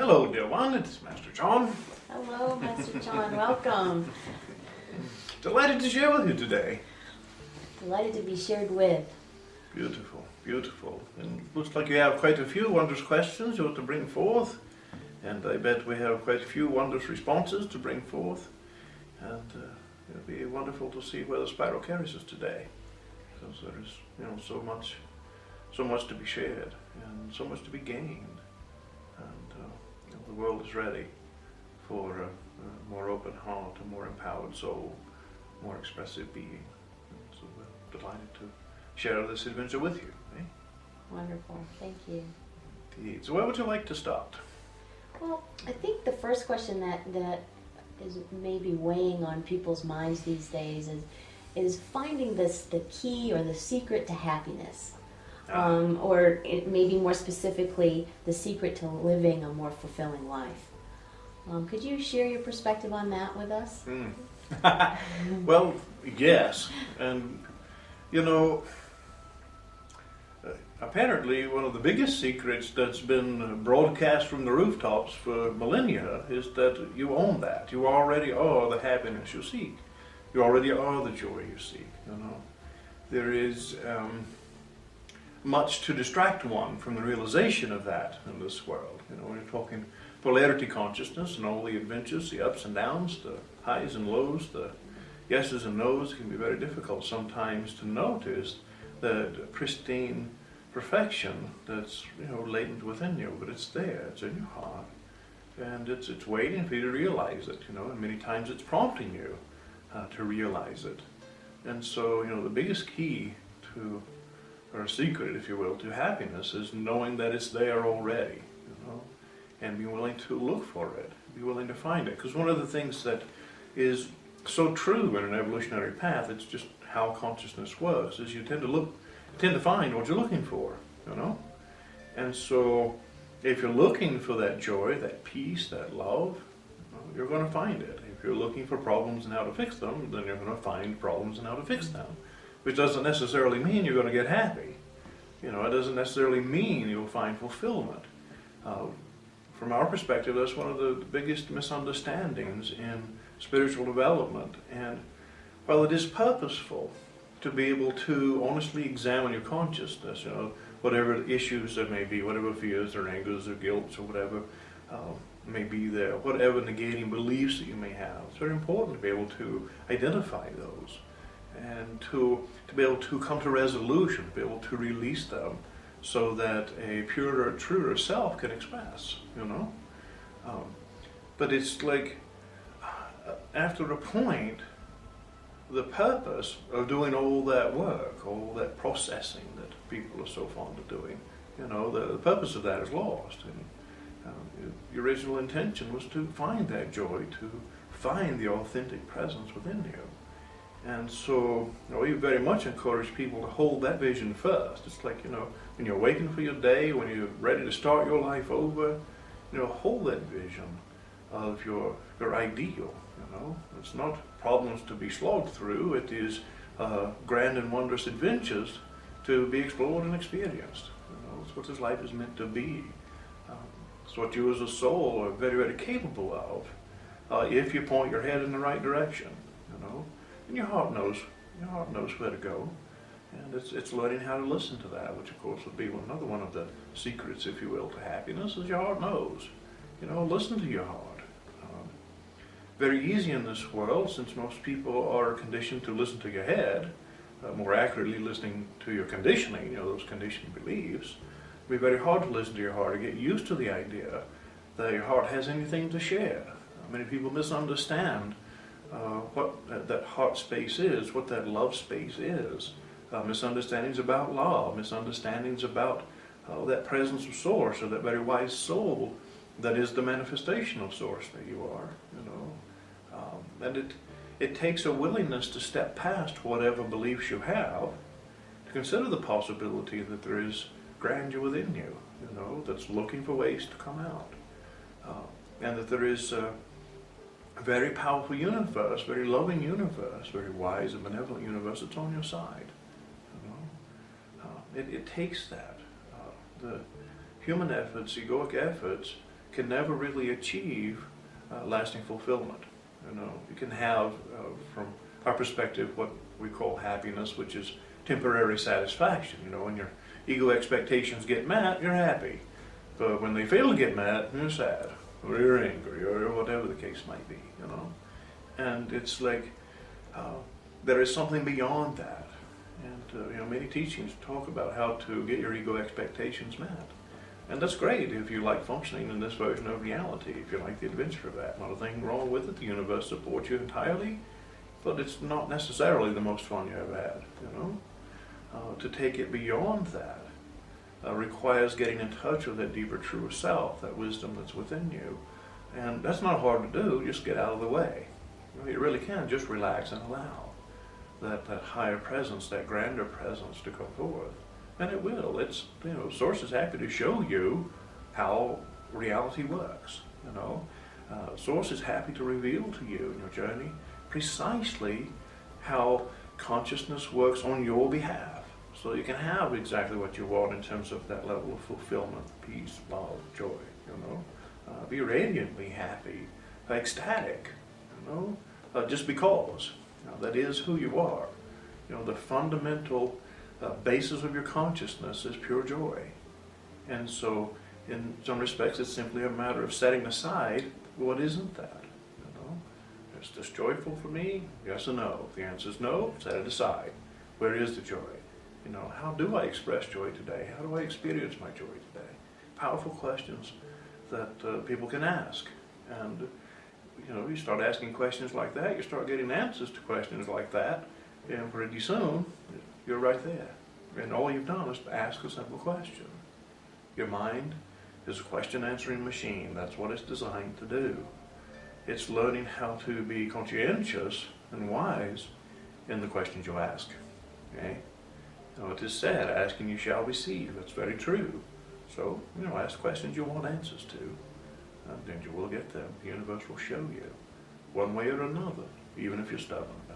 Hello, dear one. It's Master John. Hello, Master John. Welcome. Delighted to share with you today. Delighted to be shared with. Beautiful, beautiful. And looks like you have quite a few wondrous questions you want to bring forth. And I bet we have quite a few wondrous responses to bring forth. And it'll be wonderful to see where the spiral carries us today. Because there is, so much to be shared and so much to be gained. And the world is ready for a more open heart, a more empowered soul, more expressive being. And so we're delighted to share this adventure with you. Eh? Wonderful. Thank you. Indeed. So where would you like to start? Well, I think the first question that is maybe weighing on people's minds these days is finding the key or the secret to happiness. Or maybe more specifically, the secret to living a more fulfilling life. Could you share your perspective on that with us? Well, yes. And, apparently one of the biggest secrets that's been broadcast from the rooftops for millennia is that you own that. You already are the happiness you seek. You already are the joy you seek, There is much to distract one from the realization of that in this world. When you're talking polarity consciousness and all the adventures, the ups and downs, the highs and lows, the yeses and nos, it can be very difficult sometimes to notice that pristine perfection that's latent within you, but it's there, it's in your heart, and it's waiting for you to realize it, and many times it's prompting you to realize it. And so, the biggest key to, or a secret, if you will, to happiness is knowing that it's there already, and be willing to look for it, be willing to find it. Because one of the things that is so true in an evolutionary path, it's just how consciousness works, is you tend to find what you're looking for, And so if you're looking for that joy, that peace, that love, you're going to find it. If you're looking for problems and how to fix them, then you're going to find problems and how to fix them. Which doesn't necessarily mean you're going to get happy. It doesn't necessarily mean you'll find fulfillment. From our perspective, that's one of the biggest misunderstandings in spiritual development. And while it is purposeful to be able to honestly examine your consciousness, whatever issues there may be, whatever fears or angers or guilt or whatever may be there, whatever negating beliefs that you may have, it's very important to be able to identify those and to be able to come to resolution, to be able to release them so that a purer, truer self can express, But it's like, after a point, the purpose of doing all that work, all that processing that people are so fond of doing, the purpose of that is lost. And, the original intention was to find that joy, to find the authentic presence within you. And so, we very much encourage people to hold that vision first. It's like, when you're waiting for your day, when you're ready to start your life over, hold that vision of your ideal, It's not problems to be slogged through. It is grand and wondrous adventures to be explored and experienced. It's what this life is meant to be. It's what you as a soul are very, very capable of if you point your head in the right direction, And your heart knows where to go. And it's learning how to listen to that, which of course would be another one of the secrets, if you will, to happiness, is your heart knows. Listen to your heart. Very easy in this world, since most people are conditioned to listen to your head, more accurately listening to your conditioning, those conditioned beliefs. It'd be very hard to listen to your heart or get used to the idea that your heart has anything to share. Many people misunderstand what that heart space is, what that love space is. Misunderstandings about love, misunderstandings about that presence of Source, or that very wise soul that is the manifestation of Source that you are, And it takes a willingness to step past whatever beliefs you have, to consider the possibility that there is grandeur within you, that's looking for ways to come out. And that there is a very powerful universe, very loving universe, very wise and benevolent universe that's on your side. It takes that. The human efforts, egoic efforts, can never really achieve lasting fulfillment. You know, you can have, from our perspective, what we call happiness, which is temporary satisfaction. You know, when your ego expectations get met, you're happy. But when they fail to get met, you're sad, or you're angry, or whatever the case might be, you know. And it's like, there is something beyond that. And, you know, many teachings talk about how to get your ego expectations met. And that's great if you like functioning in this version of reality, if you like the adventure of that. Not a thing wrong with it. The universe supports you entirely, but it's not necessarily the most fun you ever had, you know. To take it beyond that requires getting in touch with that deeper, truer self, that wisdom that's within you. And that's not hard to do, just get out of the way. You know, you really can just relax and allow that higher presence, that grander presence to come forth. And it will. It's, you know, Source is happy to show you how reality works, you know. Source is happy to reveal to you in your journey precisely how consciousness works on your behalf, so you can have exactly what you want in terms of that level of fulfillment, peace, love, joy, you know. Be radiantly happy, ecstatic, you know, just because. You know, that is who you are. You know, the fundamental basis of your consciousness is pure joy. And so, in some respects, it's simply a matter of setting aside what isn't that. You know, is this joyful for me? Yes or no? If the answer is no, set it aside. Where is the joy? You know, how do I express joy today? How do I experience my joy today? Powerful questions that people can ask. And, you know, you start asking questions like that, you start getting answers to questions like that, and pretty soon, you're right there. And all you've done is to ask a simple question. Your mind is a question-answering machine. That's what it's designed to do. It's learning how to be conscientious and wise in the questions you ask. Okay? Now, it is said, ask and you shall receive. That's very true. So, you know, ask questions you want answers to, and then you will get them. The universe will show you, one way or another, even if you're stubborn about it.